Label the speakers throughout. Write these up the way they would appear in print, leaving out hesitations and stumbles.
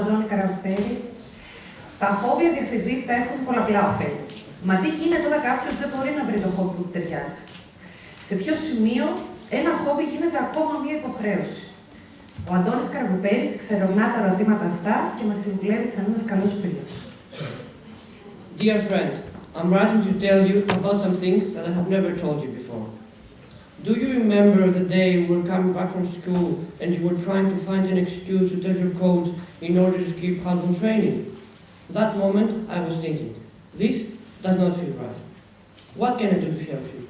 Speaker 1: Αντώνη Καραπιπερη. Τα χόμπι αδιαφεσβήτητα έχουν πολλαπλά ωφέλη. Μα τι γίνεται όταν κάποιος δεν μπορεί να βρει το χόμπι που του ταιριάζει? Σε ποιο σημείο ένα χόμπι γίνεται ακόμα μία υποχρέωση? Ο Αντώνης Καραπιπερης ξερευνά τα ερωτήματα αυτά και μας συμβουλεύει σαν ένας καλός φίλος.
Speaker 2: Dear friend, I'm writing to tell you about some things that I have never told you before. Do you remember the day you were coming back from school and you were trying to find an excuse to tell your coach in order to skip Hardball training? That moment I was thinking, this does not feel right. What can I do to help you?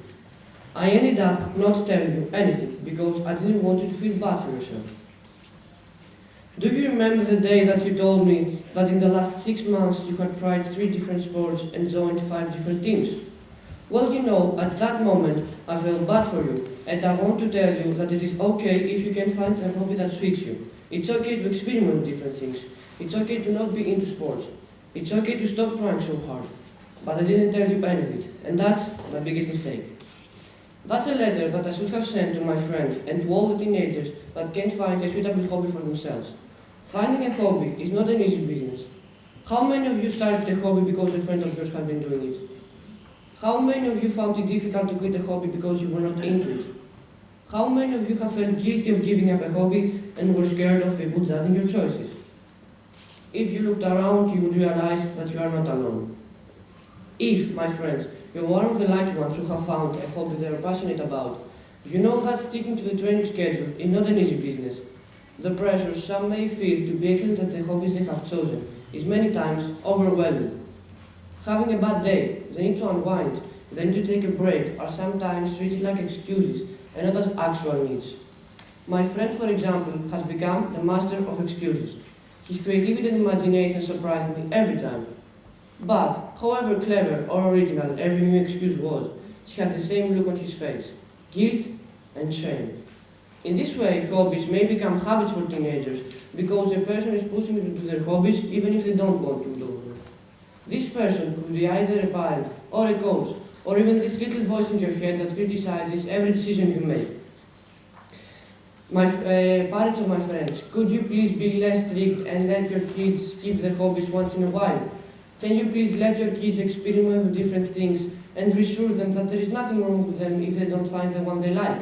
Speaker 2: I ended up not telling you anything because I didn't want you to feel bad for yourself. Do you remember the day that you told me that in the last 6 months you had tried 3 different sports and joined 5 different teams? Well, you know, at that moment I felt bad for you, and I want to tell you that it is okay if you can find a hobby that suits you. It's okay to experiment different things. It's okay to not be into sports. It's okay to stop trying so hard. But I didn't tell you any of it, and that's my biggest mistake. That's a letter that I should have sent to my friends and to all the teenagers that can't find a suitable hobby for themselves. Finding a hobby is not an easy business. How many of you started a hobby because a friend of yours had been doing it? How many of you found it difficult to quit a hobby because you were not into it? How many of you have felt guilty of giving up a hobby and were scared of people judging your choices? If you looked around, you would realize that you are not alone. If, my friends, you're one of the lucky ones who have found a hobby they are passionate about, you know that sticking to the training schedule is not an easy business. The pressure some may feel to be excellent at the hobbies they have chosen is many times overwhelming. Having a bad day, the need to unwind, the need to take a break are sometimes treated like excuses and not as actual needs. My friend, for example, has become the master of excuses. His creativity and imagination surprised me every time. But, however clever or original every new excuse was, he had the same look on his face, guilt and shame. In this way, hobbies may become habits for teenagers because a person is pushing them to their hobbies even if they don't want to do them. This person could be either a parent or a coach, or even this little voice in your head that criticizes every decision you make. Parents of my friends, could you please be less strict and let your kids skip their hobbies once in a while? Can you please let your kids experiment with different things and reassure them that there is nothing wrong with them if they don't find the one they like?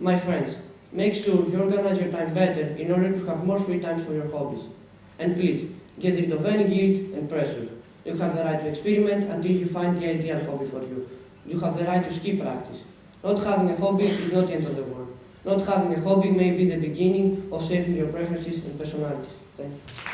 Speaker 2: My friends, make sure you organize your time better in order to have more free time for your hobbies. And please, get rid of any guilt and pressure. You have the right to experiment until you find the ideal hobby for you. You have the right to skip practice. Not having a hobby is not the end of the world. Not having a hobby may be the beginning of shaping your preferences and personalities. Thank you.